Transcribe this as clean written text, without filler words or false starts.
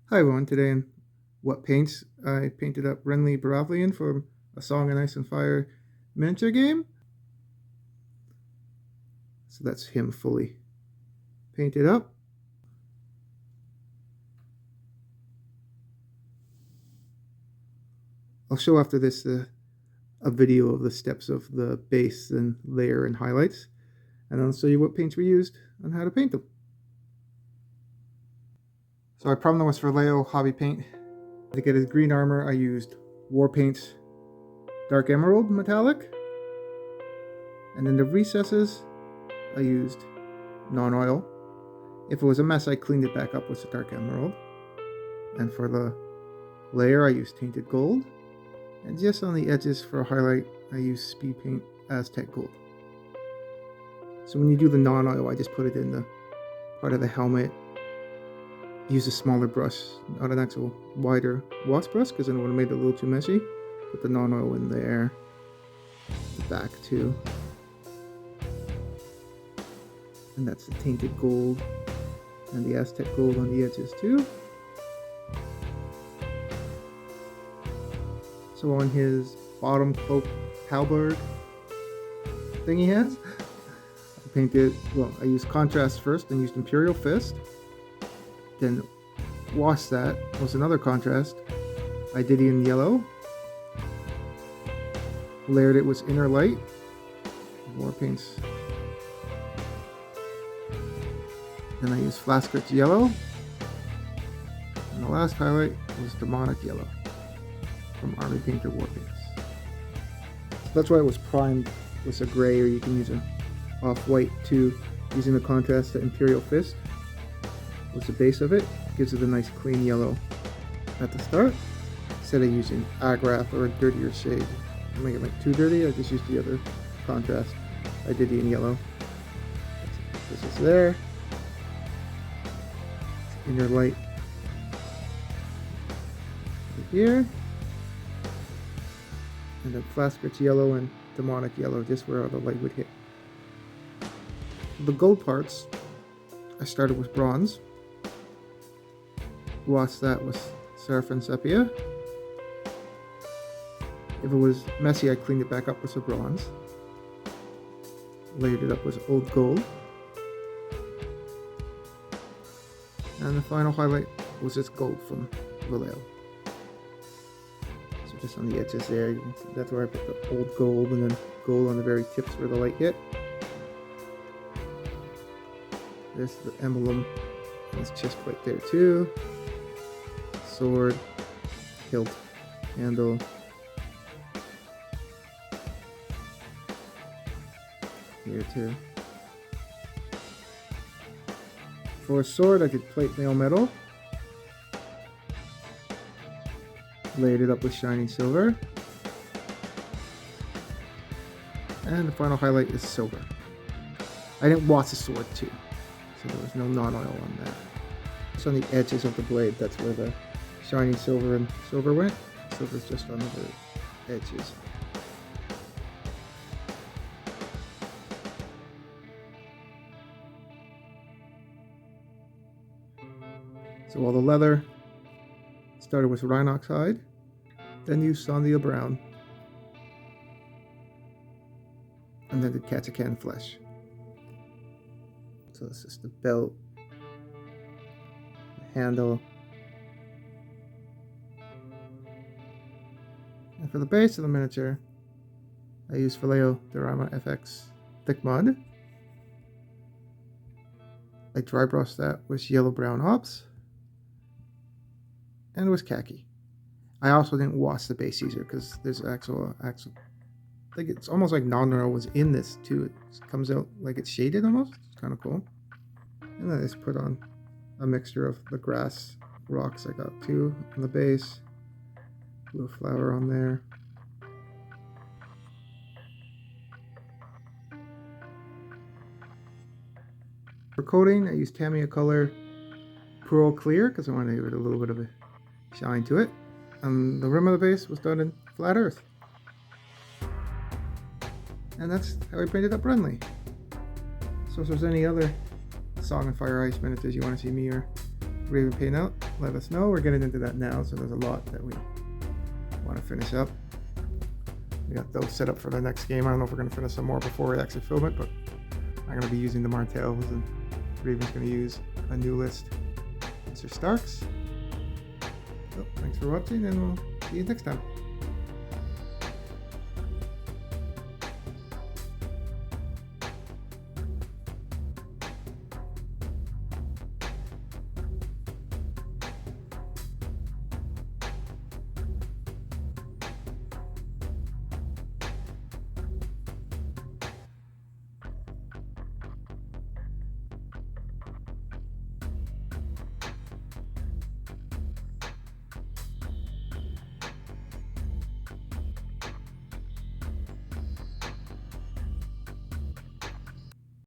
Hi everyone, today in What Paints, I painted up Renly Baratheon from A Song of Ice and Fire miniature game. So that's him fully painted up. I'll show after this a video of the steps of the base and layer and highlights, and I'll show you what paints we used and how to paint them. So I primed them with Vallejo Hobby Paint. To get his green armor, I used War Paints Dark Emerald Metallic, and in the recesses, I used non-oil. If it was a mess, I cleaned it back up with the Dark Emerald. And for the layer, I used Tainted Gold. And just on the edges for a highlight, I used Speed Paint Aztec Gold. So when you do the non-oil, I just put it in the part of the helmet. Use a smaller brush, not an actual wider wash brush, because then it would have made it a little too messy. Put the non-oil in there, the back too. And that's the Tainted Gold and the Aztec Gold on the edges too. So on his bottom cloak Tabard thing he has, I painted, well, I used contrast first, then used Imperial Fist. Then washed that with another contrast, Ididian Yellow. Layered it with Inner Light, War Paints. Then I used Flaskrit's Yellow. And the last highlight was Demonic Yellow from Army Painter War Paints. That's why it was primed with a gray, or you can use an off-white too. Using the contrast to Imperial Fist was the base of it. Gives it a nice clean yellow at the start, instead of using Agrath or a dirtier shade. To make it like too dirty, I just used the other contrast I did in yellow. This is there. Inner Light right here. And then Flaskrit's Yellow and Demonic Yellow, just where all the light would hit. The gold parts, I started with bronze. Washed that with Seraphim Sepia. If it was messy, I cleaned it back up with some bronze. Layered it up with old gold. And the final highlight was this gold from Vallejo. So just on the edges there, you can see that's where I put the old gold, and then gold on the very tips where the light hit. There's the emblem and this chest plate there too. Sword, hilt, handle. Here too. For a sword, I did plate mail metal. Layered it up with shiny silver. And the final highlight is silver. I didn't wash the sword too, so there was no non-oil on that. It's on the edges of the blade, that's where the shiny silver and silver went. Silver's just on the edges. So all the leather started with Rhinox hide, then used Sandia brown, and then did Catchacan flesh. So this is the belt, the handle, and for the base of the miniature, I used Vallejo Dorama FX Thick Mud. I dry brushed that with yellow brown hops. And it was khaki. I also didn't wash the base either because there's actual like it's almost like non-oil was in this too. It comes out like it's shaded almost. It's kind of cool. And then I just put on a mixture of the grass rocks I got too on the base. Blue flower on there. For coating, I used Tamiya Color Pearl Clear because I wanted to give it a little bit of a shine to it. And the rim of the base was done in flat earth. And that's how I painted up Renly. So if there's any other Song and Fire Ice miniatures you want to see me or Ravin paint out, let us know. We're getting into that now, so there's a lot that we want to finish up. We got those set up for the next game. I don't know if we're going to finish some more before we actually film it, but I'm going to be using the Martells, and Raven's going to use a new list. Mr. Starks. So, thanks for watching, and we'll see you next time.